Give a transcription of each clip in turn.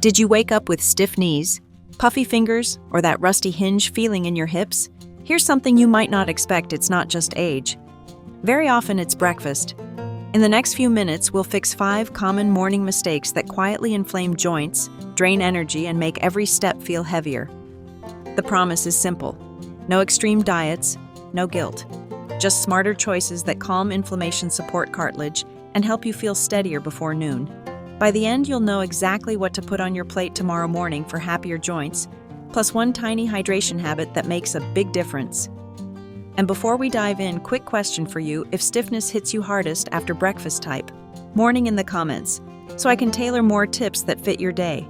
Did you wake up with stiff knees, puffy fingers, or that rusty hinge feeling in your hips? Here's something you might not expect. It's not just age. Very often it's breakfast. In the next few minutes, we'll fix 5 common morning mistakes that quietly inflame joints, drain energy, and make every step feel heavier. The promise is simple. No extreme diets, no guilt. Just smarter choices that calm inflammation, support cartilage, and help you feel steadier before noon. By the end, you'll know exactly what to put on your plate tomorrow morning for happier joints, plus one tiny hydration habit that makes a big difference. And before we dive in, quick question for you: if stiffness hits you hardest after breakfast, type morning in the comments, so I can tailor more tips that fit your day.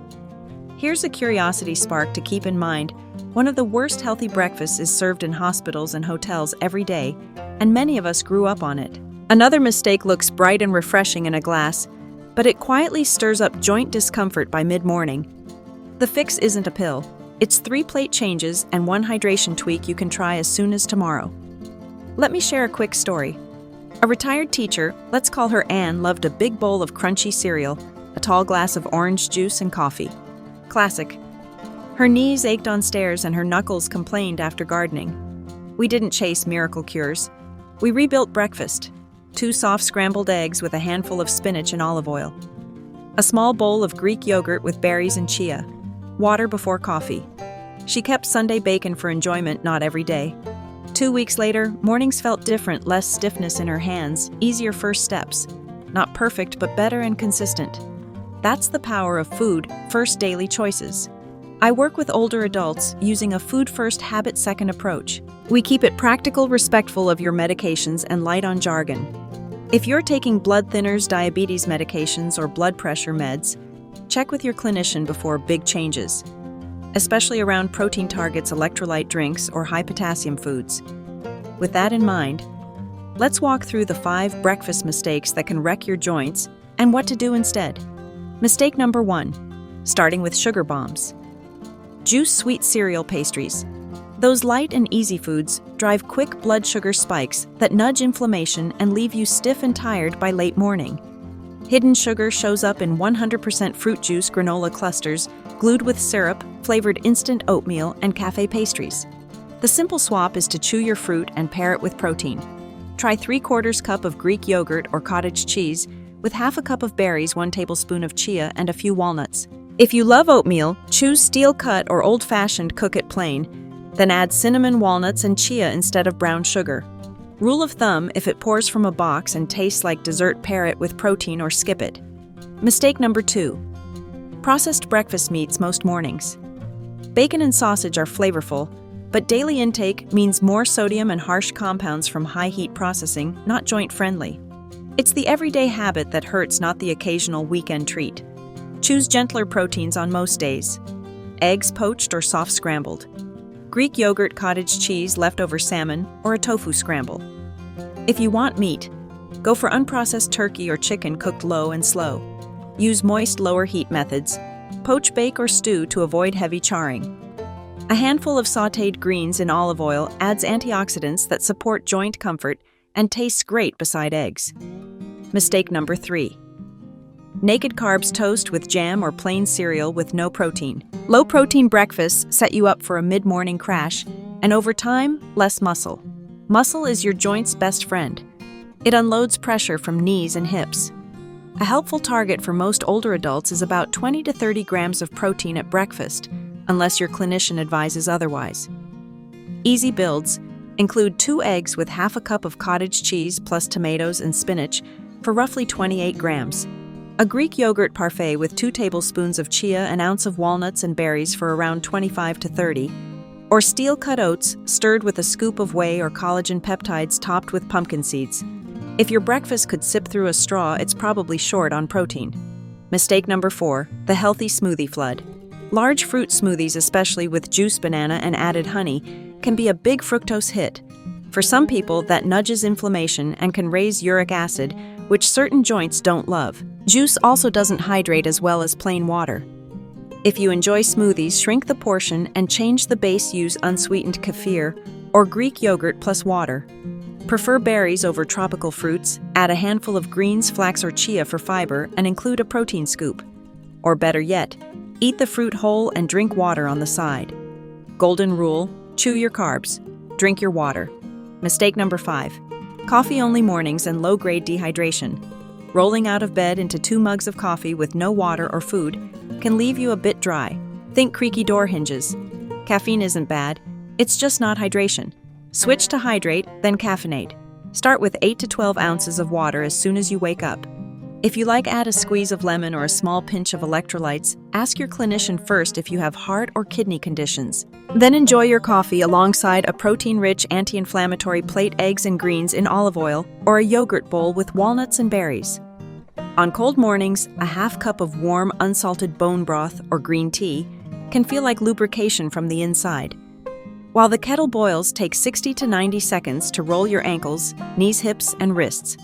Here's a curiosity spark to keep in mind. One of the worst healthy breakfasts is served in hospitals and hotels every day, and many of us grew up on it. Another mistake looks bright and refreshing in a glass, but it quietly stirs up joint discomfort by mid-morning. The fix isn't a pill. It's 3 plate changes and 1 hydration tweak you can try as soon as tomorrow. Let me share a quick story. A retired teacher, let's call her Anne, loved a big bowl of crunchy cereal, a tall glass of orange juice, and coffee. Classic. Her knees ached on stairs and her knuckles complained after gardening. We didn't chase miracle cures. We rebuilt breakfast. 2 soft scrambled eggs with a handful of spinach and olive oil. A small bowl of Greek yogurt with berries and chia. Water before coffee. She kept Sunday bacon for enjoyment, not every day. 2 weeks later, mornings felt different, less stiffness in her hands, easier first steps. Not perfect, but better and consistent. That's the power of food, first daily choices. I work with older adults using a food-first, habit-second approach. We keep it practical, respectful of your medications, and light on jargon. If you're taking blood thinners, diabetes medications, or blood pressure meds, check with your clinician before big changes, especially around protein targets, electrolyte drinks, or high potassium foods. With that in mind, let's walk through the 5 breakfast mistakes that can wreck your joints and what to do instead. Mistake number 1, starting with sugar bombs. Juice sweet cereal pastries. Those light and easy foods drive quick blood sugar spikes that nudge inflammation and leave you stiff and tired by late morning. Hidden sugar shows up in 100% fruit juice granola clusters, glued with syrup, flavored instant oatmeal, and cafe pastries. The simple swap is to chew your fruit and pair it with protein. Try 3/4 cup of Greek yogurt or cottage cheese with half a cup of berries, 1 tablespoon of chia, and a few walnuts. If you love oatmeal, choose steel cut or old-fashioned, cook it plain, then add cinnamon, walnuts, and chia instead of brown sugar. Rule of thumb: if it pours from a box and tastes like dessert, pair it with protein or skip it. Mistake number 2, processed breakfast meats most mornings. Bacon and sausage are flavorful, but daily intake means more sodium and harsh compounds from high-heat processing, not joint-friendly. It's the everyday habit that hurts, not the occasional weekend treat. Choose gentler proteins on most days. Eggs poached or soft scrambled. Greek yogurt, cottage cheese, leftover salmon, or a tofu scramble. If you want meat, go for unprocessed turkey or chicken cooked low and slow. Use moist, lower heat methods. Poach, bake, or stew to avoid heavy charring. A handful of sautéed greens in olive oil adds antioxidants that support joint comfort and tastes great beside eggs. Mistake number 3, naked carbs toast with jam or plain cereal with no protein. Low-protein breakfasts set you up for a mid-morning crash, and over time, less muscle. Muscle is your joint's best friend. It unloads pressure from knees and hips. A helpful target for most older adults is about 20 to 30 grams of protein at breakfast, unless your clinician advises otherwise. Easy builds include 2 eggs with half a cup of cottage cheese plus tomatoes and spinach for roughly 28 grams. A Greek yogurt parfait with 2 tablespoons of chia, an ounce of walnuts and berries for around 25 to 30, or steel-cut oats stirred with a scoop of whey or collagen peptides topped with pumpkin seeds. If your breakfast could sip through a straw, it's probably short on protein. Mistake number 4, the healthy smoothie flood. Large fruit smoothies, especially with juice banana and added honey, can be a big fructose hit. For some people, that nudges inflammation and can raise uric acid, which certain joints don't love. Juice also doesn't hydrate as well as plain water. If you enjoy smoothies, shrink the portion and change the base. Use unsweetened kefir or Greek yogurt plus water. Prefer berries over tropical fruits, add a handful of greens, flax, or chia for fiber, and include a protein scoop. Or better yet, Eat the fruit whole and drink water on the side. Golden rule: chew your carbs, drink your water. Mistake number 5: coffee-only mornings and low-grade dehydration. Rolling out of bed into 2 mugs of coffee with no water or food can leave you a bit dry. Think creaky door hinges. Caffeine isn't bad, it's just not hydration. Switch to hydrate, then caffeinate. Start with 8 to 12 ounces of water as soon as you wake up. If you like, add a squeeze of lemon or a small pinch of electrolytes. Ask your clinician first if you have heart or kidney conditions. Then enjoy your coffee alongside a protein-rich anti-inflammatory plate, eggs and greens in olive oil, or a yogurt bowl with walnuts and berries. On cold mornings, a half cup of warm, unsalted bone broth or green tea can feel like lubrication from the inside. While the kettle boils, take 60 to 90 seconds to roll your ankles, knees, hips, and wrists.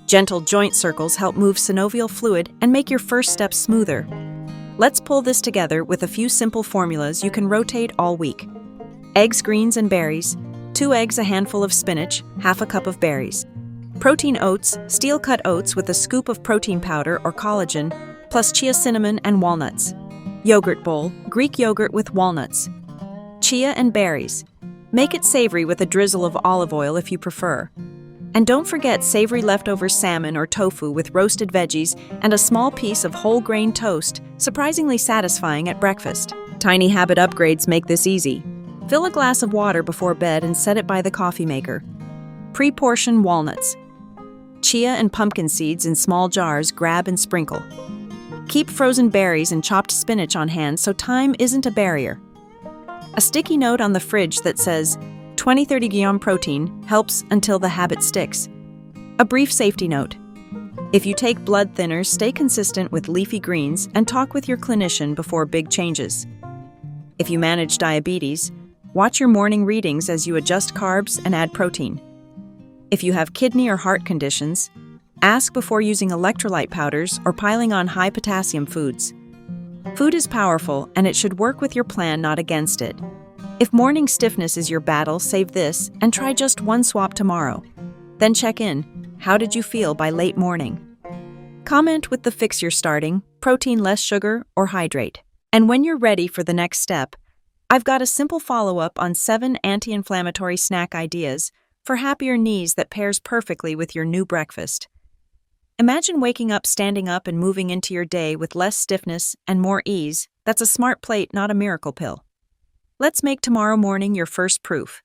Gentle joint circles help move synovial fluid and make your first steps smoother. Let's pull this together with a few simple formulas you can rotate all week. Eggs, greens, and berries. 2 eggs, a handful of spinach, half a cup of berries. Protein oats, steel-cut oats with a scoop of protein powder or collagen, plus chia, cinnamon, and walnuts. Yogurt bowl, Greek yogurt with walnuts. Chia and berries. Make it savory with a drizzle of olive oil if you prefer. And don't forget savory leftover salmon or tofu with roasted veggies and a small piece of whole grain toast, surprisingly satisfying at breakfast. Tiny habit upgrades make this easy. Fill a glass of water before bed and set it by the coffee maker. Pre-portion walnuts. Chia and pumpkin seeds in small jars, grab and sprinkle. Keep frozen berries and chopped spinach on hand so time isn't a barrier. A sticky note on the fridge that says 20-30 g protein helps until the habit sticks. A brief safety note: if you take blood thinners, stay consistent with leafy greens and talk with your clinician before big changes. If you manage diabetes, watch your morning readings as you adjust carbs and add protein. If you have kidney or heart conditions, ask before using electrolyte powders or piling on high potassium foods. Food is powerful, and it should work with your plan, not against it. If morning stiffness is your battle, save this and try just 1 swap tomorrow. Then check in. How did you feel by late morning? Comment with the fix you're starting: protein, less sugar, or hydrate. And when you're ready for the next step, I've got a simple follow-up on 7 anti-inflammatory snack ideas for happier knees that pairs perfectly with your new breakfast. Imagine waking up, standing up, and moving into your day with less stiffness and more ease. That's a smart plate, not a miracle pill. Let's make tomorrow morning your first proof.